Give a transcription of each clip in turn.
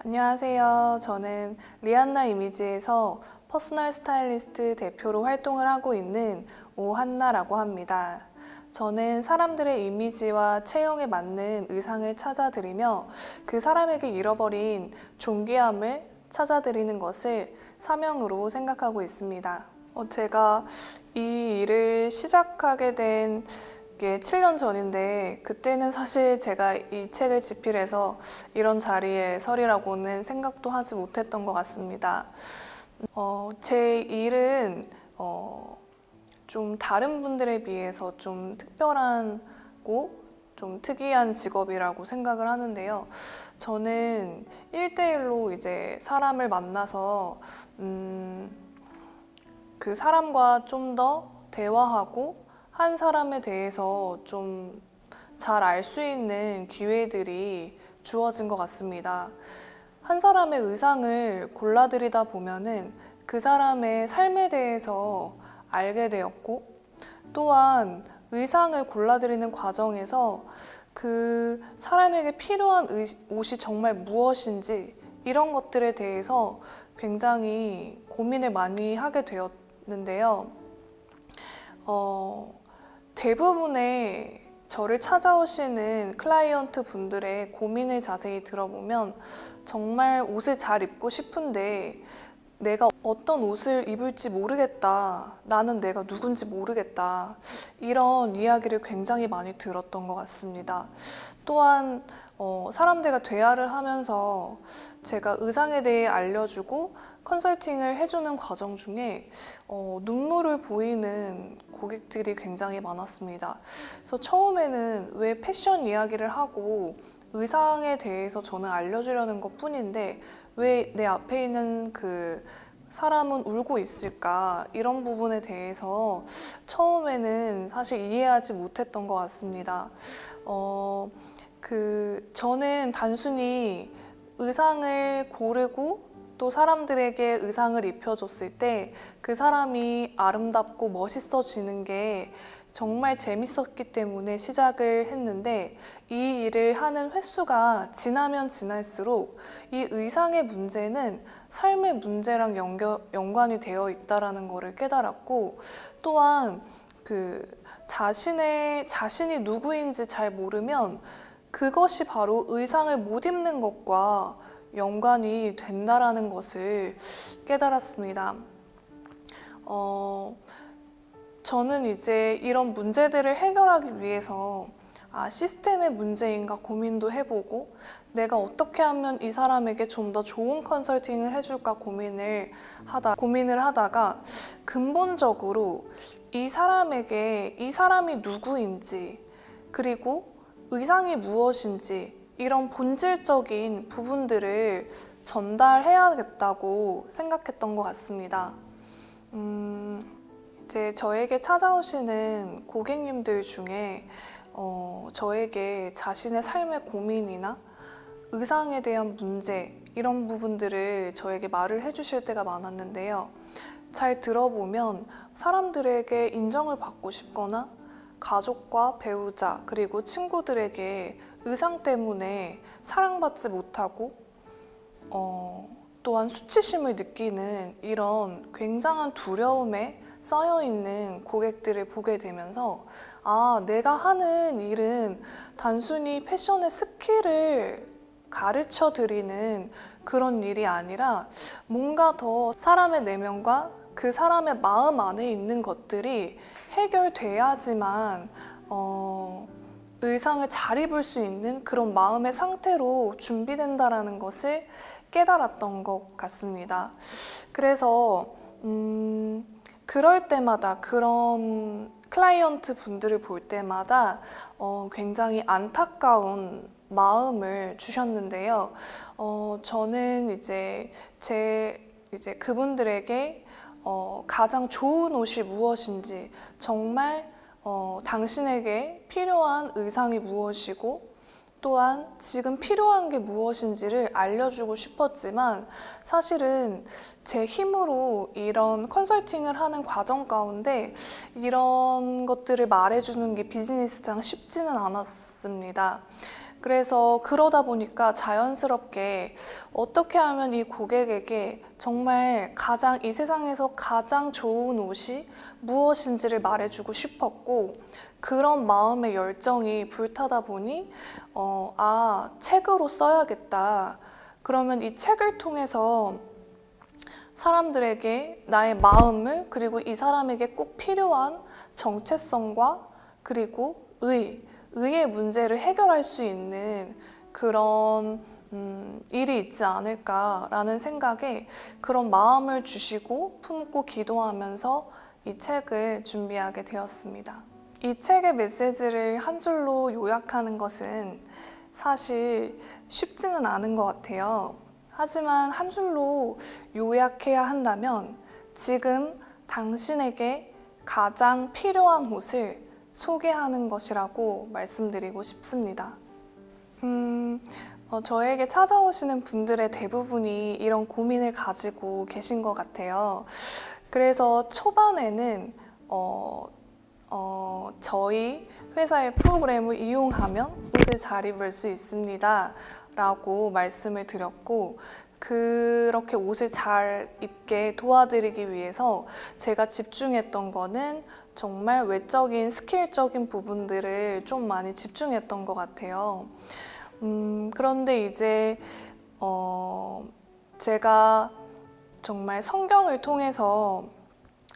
안녕하세요. 저는 리안나 이미지에서 퍼스널 스타일리스트 대표로 활동을 하고 있는 오한나라고 합니다. 저는 사람들의 이미지와 체형에 맞는 의상을 찾아드리며 그 사람에게 잃어버린 존귀함을 찾아드리는 것을 사명으로 생각하고 있습니다. 제가 이 일을 시작하게 된 게 7년 전인데 그때는 사실 제가 이 책을 집필해서 이런 자리에 서리라고는 생각도 하지 못했던 것 같습니다. 제 일은 좀 다른 분들에 비해서 좀 특별하고 좀 특이한 직업이라고 생각을 하는데요. 저는 1대1로 이제 사람을 만나서 그 사람과 좀 더 대화하고 한 사람에 대해서 좀 잘 알 수 있는 기회들이 주어진 것 같습니다. 한 사람의 의상을 골라드리다 보면은 그 사람의 삶에 대해서 알게 되었고, 또한 의상을 골라드리는 과정에서 그 사람에게 필요한 옷이 정말 무엇인지 이런 것들에 대해서 굉장히 고민을 많이 하게 되었는데요. 대부분의 저를 찾아오시는 클라이언트 분들의 고민을 자세히 들어보면 정말 옷을 잘 입고 싶은데 내가 어떤 옷을 입을지 모르겠다. 나는 내가 누군지 모르겠다. 이런 이야기를 굉장히 많이 들었던 것 같습니다. 또한 사람들과 대화를 하면서 제가 의상에 대해 알려주고 컨설팅을 해주는 과정 중에 눈물을 보이는 고객들이 굉장히 많았습니다. 그래서 처음에는 왜 패션 이야기를 하고 의상에 대해서 저는 알려주려는 것 뿐인데 왜 내 앞에 있는 그 사람은 울고 있을까? 이런 부분에 대해서 처음에는 사실 이해하지 못했던 것 같습니다. 저는 단순히 의상을 고르고 또 사람들에게 의상을 입혀줬을 때 그 사람이 아름답고 멋있어지는 게 정말 재밌었기 때문에 시작을 했는데 이 일을 하는 횟수가 지나면 지날수록 이 의상의 문제는 삶의 문제랑 연관이 되어 있다는 것을 깨달았고 또한 자신이 누구인지 잘 모르면 그것이 바로 의상을 못 입는 것과 연관이 된다라는 것을 깨달았습니다. 저는 이제 이런 문제들을 해결하기 위해서 시스템의 문제인가 고민도 해보고 내가 어떻게 하면 이 사람에게 좀 더 좋은 컨설팅을 해줄까 고민을 하다가 근본적으로 이 사람이 누구인지 그리고 의상이 무엇인지 이런 본질적인 부분들을 전달해야겠다고 생각했던 것 같습니다. 이제 저에게 찾아오시는 고객님들 중에 저에게 자신의 삶의 고민이나 의상에 대한 문제 이런 부분들을 저에게 말을 해주실 때가 많았는데요. 잘 들어보면 사람들에게 인정을 받고 싶거나 가족과 배우자 그리고 친구들에게 의상 때문에 사랑받지 못하고 또한 수치심을 느끼는 이런 굉장한 두려움에 쌓여있는 고객들을 보게 되면서 내가 하는 일은 단순히 패션의 스킬을 가르쳐 드리는 그런 일이 아니라 뭔가 더 사람의 내면과 그 사람의 마음 안에 있는 것들이 해결돼야지만 의상을 잘 입을 수 있는 그런 마음의 상태로 준비된다라는 것을 깨달았던 것 같습니다. 그래서 그럴 때마다 그런 클라이언트 분들을 볼 때마다 굉장히 안타까운 마음을 주셨는데요. 저는 이제 그분들에게 가장 좋은 옷이 무엇인지 정말 당신에게 필요한 의상이 무엇이고 또한 지금 필요한 게 무엇인지를 알려주고 싶었지만 사실은 제 힘으로 이런 컨설팅을 하는 과정 가운데 이런 것들을 말해주는 게 비즈니스상 쉽지는 않았습니다. 그래서 그러다 보니까 자연스럽게 어떻게 하면 이 고객에게 정말 이 세상에서 가장 좋은 옷이 무엇인지를 말해주고 싶었고, 그런 마음의 열정이 불타다 보니 책으로 써야겠다. 그러면 이 책을 통해서 사람들에게 나의 마음을, 그리고 이 사람에게 꼭 필요한 정체성과 그리고 의의 문제를 해결할 수 있는 그런 일이 있지 않을까라는 생각에 그런 마음을 주시고 품고 기도하면서 이 책을 준비하게 되었습니다. 이 책의 메시지를 한 줄로 요약하는 것은 사실 쉽지는 않은 것 같아요. 하지만 한 줄로 요약해야 한다면 지금 당신에게 가장 필요한 옷을 소개하는 것이라고 말씀드리고 싶습니다. 저에게 찾아오시는 분들의 대부분이 이런 고민을 가지고 계신 것 같아요. 그래서 초반에는 저희 회사의 프로그램을 이용하면 옷을 잘 입을 수 있습니다 라고 말씀을 드렸고, 그렇게 옷을 잘 입게 도와드리기 위해서 제가 집중했던 거는 정말 외적인 스킬적인 부분들을 좀 많이 집중했던 것 같아요. 그런데 이제 제가 정말 성경을 통해서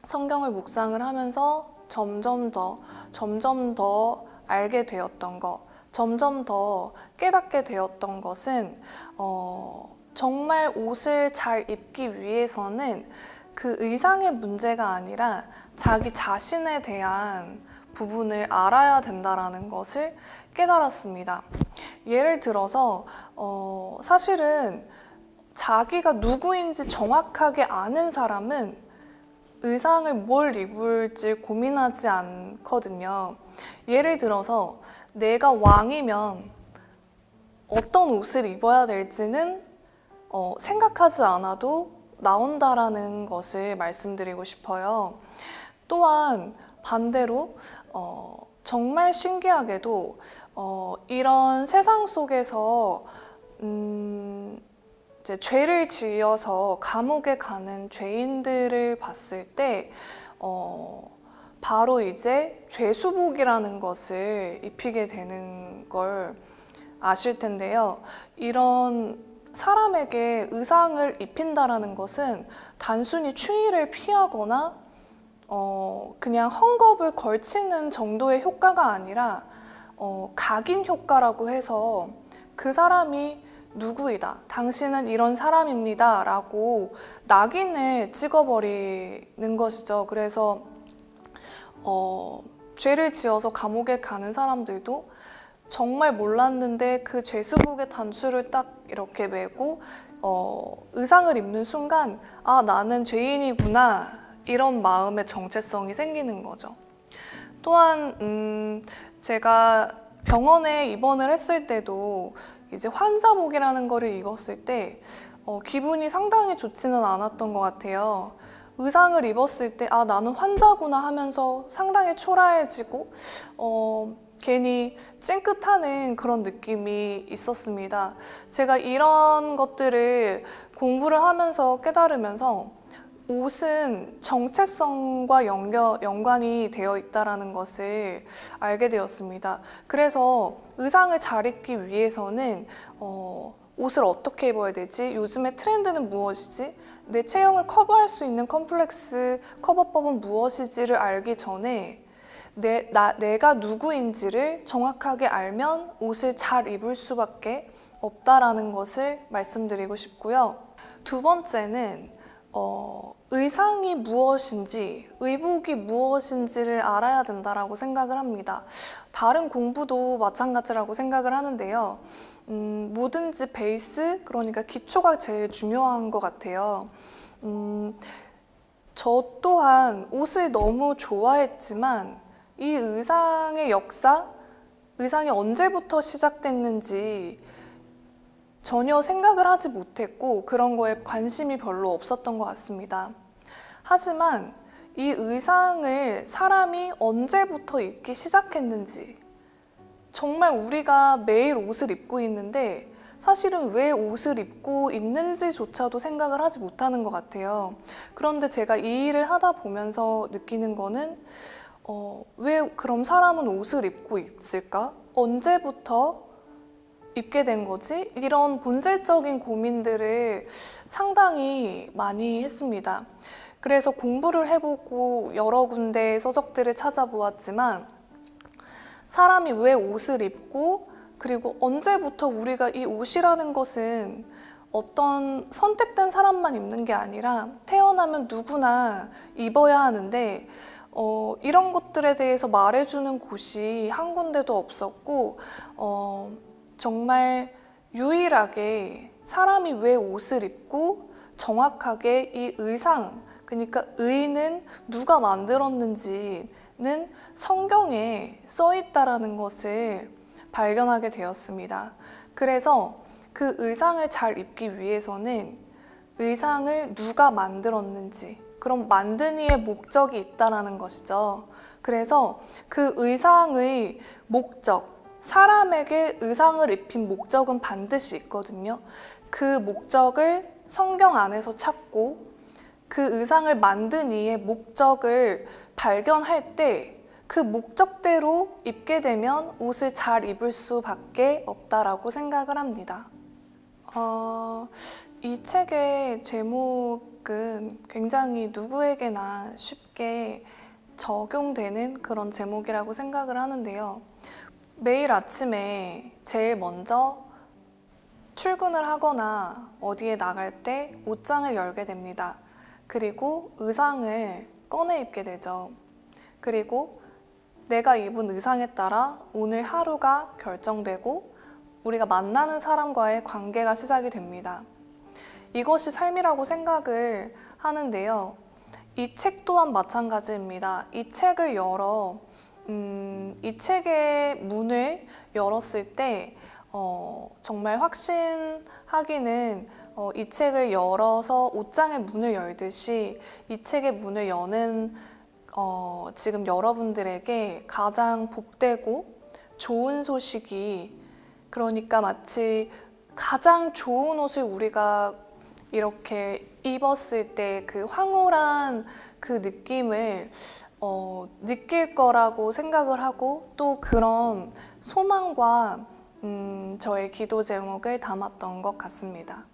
성경을 묵상을 하면서 점점 더 알게 되었던 것, 점점 더 깨닫게 되었던 것은 정말 옷을 잘 입기 위해서는 그 의상의 문제가 아니라 자기 자신에 대한 부분을 알아야 된다는 것을 깨달았습니다. 예를 들어서 사실은 자기가 누구인지 정확하게 아는 사람은 의상을 뭘 입을지 고민하지 않거든요. 예를 들어서 내가 왕이면 어떤 옷을 입어야 될지는 생각하지 않아도 나온다라는 것을 말씀드리고 싶어요. 또한 반대로 정말 신기하게도 이런 세상 속에서 이제 죄를 지어서 감옥에 가는 죄인들을 봤을 때 바로 이제 죄수복이라는 것을 입히게 되는 걸 아실 텐데요. 이런 사람에게 의상을 입힌다라는 것은 단순히 추위를 피하거나 그냥 헝겊을 걸치는 정도의 효과가 아니라 각인 효과라고 해서 그 사람이 누구이다, 당신은 이런 사람입니다 라고 낙인을 찍어버리는 것이죠. 그래서 죄를 지어서 감옥에 가는 사람들도 정말 몰랐는데 그 죄수복의 단추를 딱 이렇게 메고 의상을 입는 순간 나는 죄인이구나, 이런 마음의 정체성이 생기는 거죠. 또한 제가 병원에 입원을 했을 때도 이제 환자복이라는 거를 입었을 때 기분이 상당히 좋지는 않았던 것 같아요. 의상을 입었을 때 나는 환자구나 하면서 상당히 초라해지고 괜히 찡긋하는 그런 느낌이 있었습니다. 제가 이런 것들을 공부를 하면서 깨달으면서 옷은 정체성과 연관이 되어 있다는 것을 알게 되었습니다. 그래서 의상을 잘 입기 위해서는 옷을 어떻게 입어야 되지? 요즘의 트렌드는 무엇이지? 내 체형을 커버할 수 있는 컴플렉스 커버법은 무엇이지를 알기 전에 내가 누구인지를 정확하게 알면 옷을 잘 입을 수밖에 없다라는 것을 말씀드리고 싶고요. 두 번째는 의상이 무엇인지, 의복이 무엇인지를 알아야 된다라고 생각을 합니다. 다른 공부도 마찬가지라고 생각을 하는데요. 뭐든지 베이스, 그러니까 기초가 제일 중요한 것 같아요. 저 또한 옷을 너무 좋아했지만 이 의상의 역사, 의상이 언제부터 시작됐는지 전혀 생각을 하지 못했고 그런 거에 관심이 별로 없었던 것 같습니다. 하지만 이 의상을 사람이 언제부터 입기 시작했는지, 정말 우리가 매일 옷을 입고 있는데 사실은 왜 옷을 입고 있는지조차도 생각을 하지 못하는 것 같아요. 그런데 제가 이 일을 하다 보면서 느끼는 거는 왜 그럼 사람은 옷을 입고 있을까? 언제부터 입게 된 거지? 이런 본질적인 고민들을 상당히 많이 했습니다. 그래서 공부를 해보고 여러 군데 서적들을 찾아보았지만 사람이 왜 옷을 입고 그리고 언제부터 우리가 이 옷이라는 것은 어떤 선택된 사람만 입는 게 아니라 태어나면 누구나 입어야 하는데 이런 것들에 대해서 말해주는 곳이 한 군데도 없었고 정말 유일하게 사람이 왜 옷을 입고 정확하게 이 의상, 그러니까 의는 누가 만들었는지는 성경에 써 있다라는 것을 발견하게 되었습니다. 그래서 그 의상을 잘 입기 위해서는 의상을 누가 만들었는지, 그럼 만든 이의 목적이 있다라는 것이죠. 그래서 그 의상의 목적, 사람에게 의상을 입힌 목적은 반드시 있거든요. 그 목적을 성경 안에서 찾고 그 의상을 만든 이의 목적을 발견할 때 그 목적대로 입게 되면 옷을 잘 입을 수밖에 없다라고 생각을 합니다. 이 책의 제목은 굉장히 누구에게나 쉽게 적용되는 그런 제목이라고 생각을 하는데요. 매일 아침에 제일 먼저 출근을 하거나 어디에 나갈 때 옷장을 열게 됩니다. 그리고 의상을 꺼내 입게 되죠. 그리고 내가 입은 의상에 따라 오늘 하루가 결정되고 우리가 만나는 사람과의 관계가 시작이 됩니다. 이것이 삶이라고 생각을 하는데요. 이 책 또한 마찬가지입니다. 이 책을 이 책의 문을 열었을 때 정말 확신하기는 이 책을 열어서 옷장의 문을 열듯이 이 책의 문을 여는 지금 여러분들에게 가장 복되고 좋은 소식이, 그러니까 마치 가장 좋은 옷을 우리가 이렇게 입었을 때 그 황홀한 그 느낌을 느낄 거라고 생각을 하고 또 그런 소망과 저의 기도 제목을 담았던 것 같습니다.